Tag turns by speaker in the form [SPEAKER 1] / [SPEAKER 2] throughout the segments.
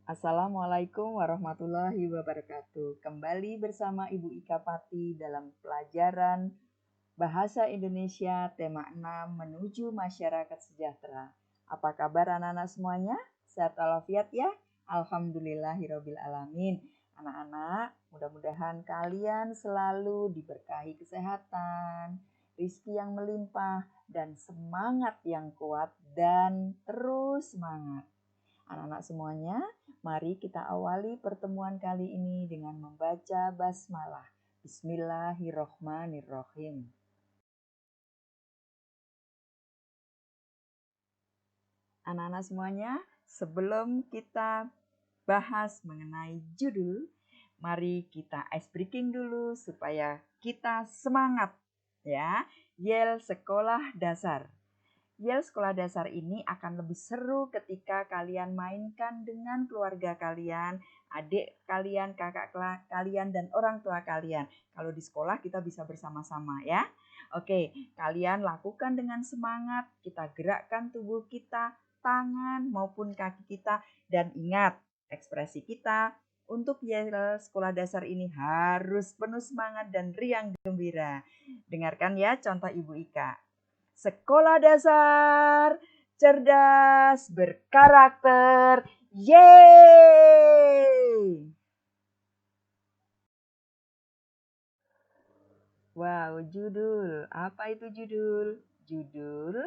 [SPEAKER 1] Assalamualaikum warahmatullahi wabarakatuh. Kembali bersama Ibu Ika Pati dalam pelajaran Bahasa Indonesia tema 6 menuju masyarakat sejahtera. Apa kabar anak-anak semuanya? Sehat walafiat ya? Alhamdulillahirabbil alamin. Anak-anak, mudah-mudahan kalian selalu diberkahi kesehatan, rizki yang melimpah, dan semangat yang kuat dan terus semangat. Anak-anak semuanya, mari kita awali pertemuan kali ini dengan membaca basmalah. Bismillahirrohmanirrohim. Anak-anak semuanya, sebelum kita bahas mengenai judul, mari kita ice breaking dulu supaya kita semangat ya. Yel Sekolah Dasar. Yel Sekolah Dasar ini akan lebih seru ketika kalian mainkan dengan keluarga kalian, adik kalian, kakak kalian, dan orang tua kalian. Kalau di sekolah kita bisa bersama-sama ya. Oke, kalian lakukan dengan semangat, kita gerakkan tubuh kita, tangan maupun kaki kita, dan ingat ekspresi kita untuk Yel Sekolah Dasar ini harus penuh semangat dan riang gembira. Dengarkan ya contoh Ibu Ika. Sekolah dasar cerdas berkarakter. Yeay! Wow, judul. Apa itu judul? Judul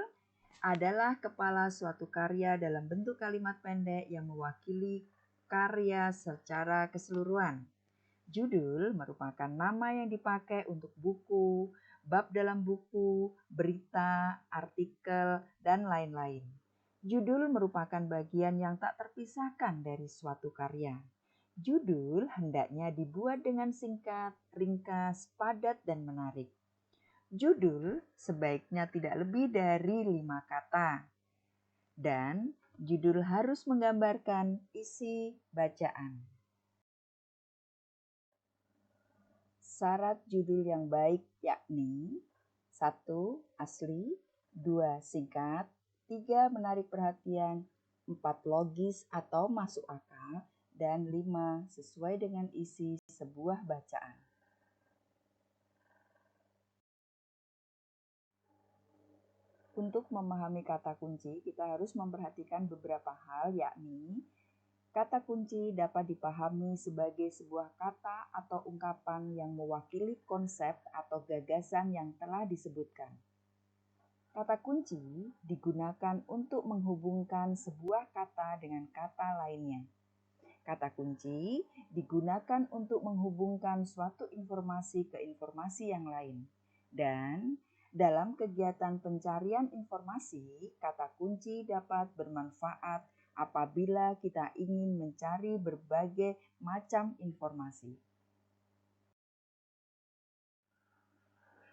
[SPEAKER 1] adalah kepala suatu karya dalam bentuk kalimat pendek yang mewakili karya secara keseluruhan. Judul merupakan nama yang dipakai untuk buku, bab dalam buku, berita, artikel, dan lain-lain. Judul merupakan bagian yang tak terpisahkan dari suatu karya. Judul hendaknya dibuat dengan singkat, ringkas, padat, dan menarik. Judul sebaiknya tidak lebih dari 5 kata. Dan judul harus menggambarkan isi bacaan. Syarat judul yang baik yakni 1. Asli, 2. Singkat, 3. Menarik perhatian, 4. Logis atau masuk akal, dan 5. Sesuai dengan isi sebuah bacaan. Untuk memahami kata kunci, kita harus memperhatikan beberapa hal yakni kata kunci dapat dipahami sebagai sebuah kata atau ungkapan yang mewakili konsep atau gagasan yang telah disebutkan. Kata kunci digunakan untuk menghubungkan sebuah kata dengan kata lainnya. Kata kunci digunakan untuk menghubungkan suatu informasi ke informasi yang lain. Dan dalam kegiatan pencarian informasi, kata kunci dapat bermanfaat apabila kita ingin mencari berbagai macam informasi.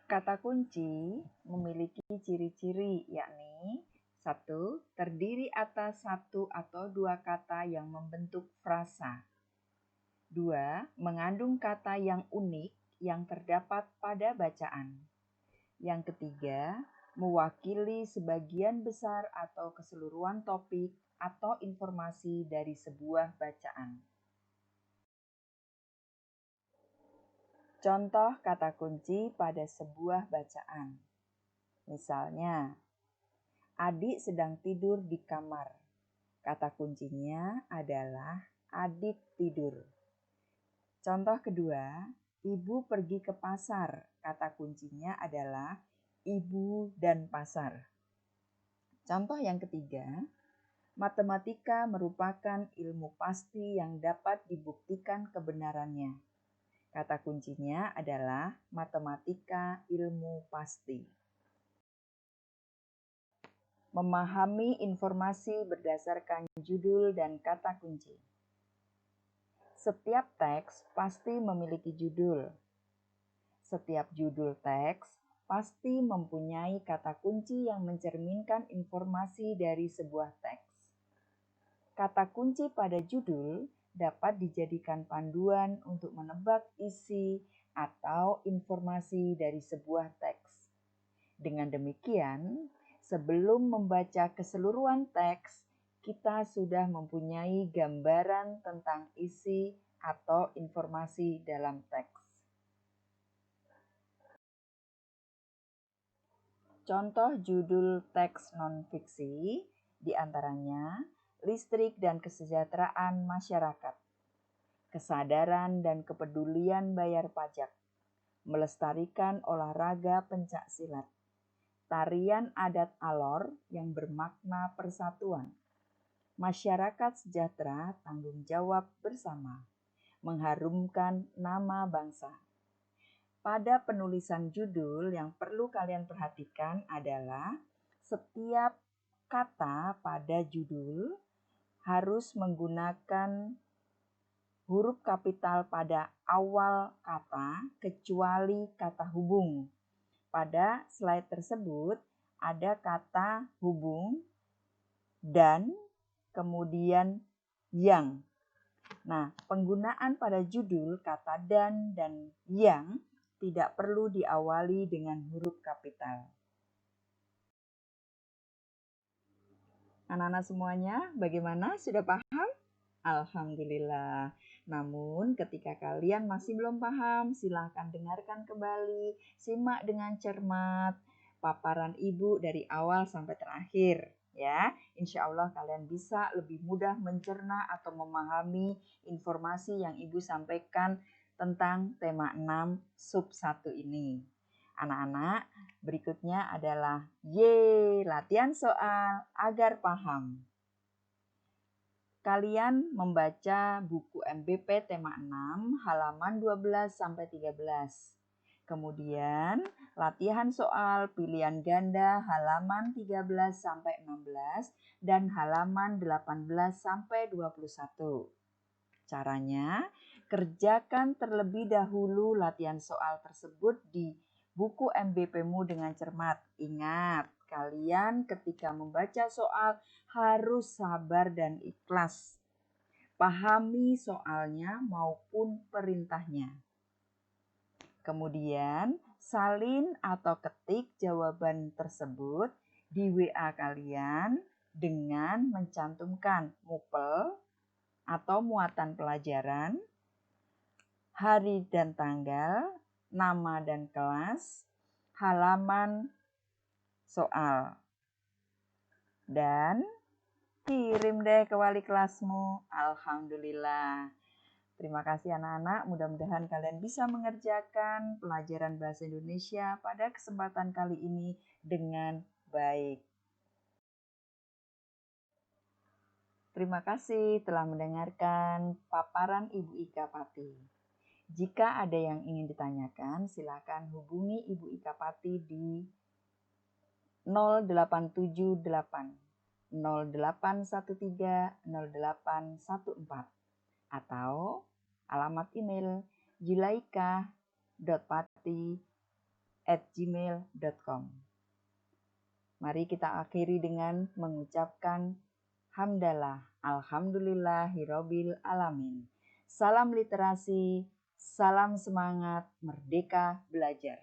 [SPEAKER 1] Kata kunci memiliki ciri-ciri yakni 1. Terdiri atas 1 atau 2 kata yang membentuk frasa. 2. Mengandung kata yang unik yang terdapat pada bacaan. Yang ketiga, mewakili sebagian besar atau keseluruhan topik atau informasi dari sebuah bacaan. Contoh kata kunci pada sebuah bacaan. Misalnya, adik sedang tidur di kamar. Kata kuncinya adalah adik tidur. Contoh kedua, ibu pergi ke pasar. Kata kuncinya adalah ibu dan pasar. Contoh yang ketiga, matematika merupakan ilmu pasti yang dapat dibuktikan kebenarannya. Kata kuncinya adalah matematika ilmu pasti. Memahami informasi berdasarkan judul dan kata kunci. Setiap teks pasti memiliki judul. Setiap judul teks pasti mempunyai kata kunci yang mencerminkan informasi dari sebuah teks. Kata kunci pada judul dapat dijadikan panduan untuk menebak isi atau informasi dari sebuah teks. Dengan demikian, sebelum membaca keseluruhan teks, kita sudah mempunyai gambaran tentang isi atau informasi dalam teks. Contoh judul teks non-fiksi diantaranya listrik dan kesejahteraan masyarakat, kesadaran dan kepedulian bayar pajak, melestarikan olahraga pencak silat, tarian adat Alor yang bermakna persatuan, masyarakat sejahtera tanggung jawab bersama, mengharumkan nama bangsa. Pada penulisan judul yang perlu kalian perhatikan adalah setiap kata pada judul harus menggunakan huruf kapital pada awal kata kecuali kata hubung. Pada slide tersebut ada kata hubung dan kemudian yang. Nah, penggunaan pada judul kata dan yang tidak perlu diawali dengan huruf kapital. Anak-anak semuanya, bagaimana? Sudah paham? Alhamdulillah. Namun ketika kalian masih belum paham, silahkan dengarkan kembali, simak dengan cermat paparan Ibu dari awal sampai terakhir. Ya, insya Allah kalian bisa lebih mudah mencerna atau memahami informasi yang Ibu sampaikan tentang tema 6 sub 1 ini. Anak-anak, berikutnya adalah latihan soal agar paham. Kalian membaca buku MBP tema 6 halaman 12 sampai 13. Kemudian latihan soal pilihan ganda halaman 13 sampai 16 dan halaman 18 sampai 21. Caranya, kerjakan terlebih dahulu latihan soal tersebut di buku MBP-mu dengan cermat. Ingat, kalian ketika membaca soal harus sabar dan ikhlas. Pahami soalnya maupun perintahnya. Kemudian, salin atau ketik jawaban tersebut di WA kalian dengan mencantumkan mupel atau muatan pelajaran, hari dan tanggal, nama dan kelas, halaman soal. Dan kirim deh ke wali kelasmu. Alhamdulillah. Terima kasih anak-anak, mudah-mudahan kalian bisa mengerjakan pelajaran bahasa Indonesia pada kesempatan kali ini dengan baik. Terima kasih telah mendengarkan paparan Ibu Ika Pati. Jika ada yang ingin ditanyakan, silakan hubungi Ibu Ika Pati di 0878 0813 0814 atau alamat email julaika.pati@gmail.com. Mari kita akhiri dengan mengucapkan hamdalah, alhamdulillahirabbil alamin. Salam literasi, salam semangat, merdeka belajar.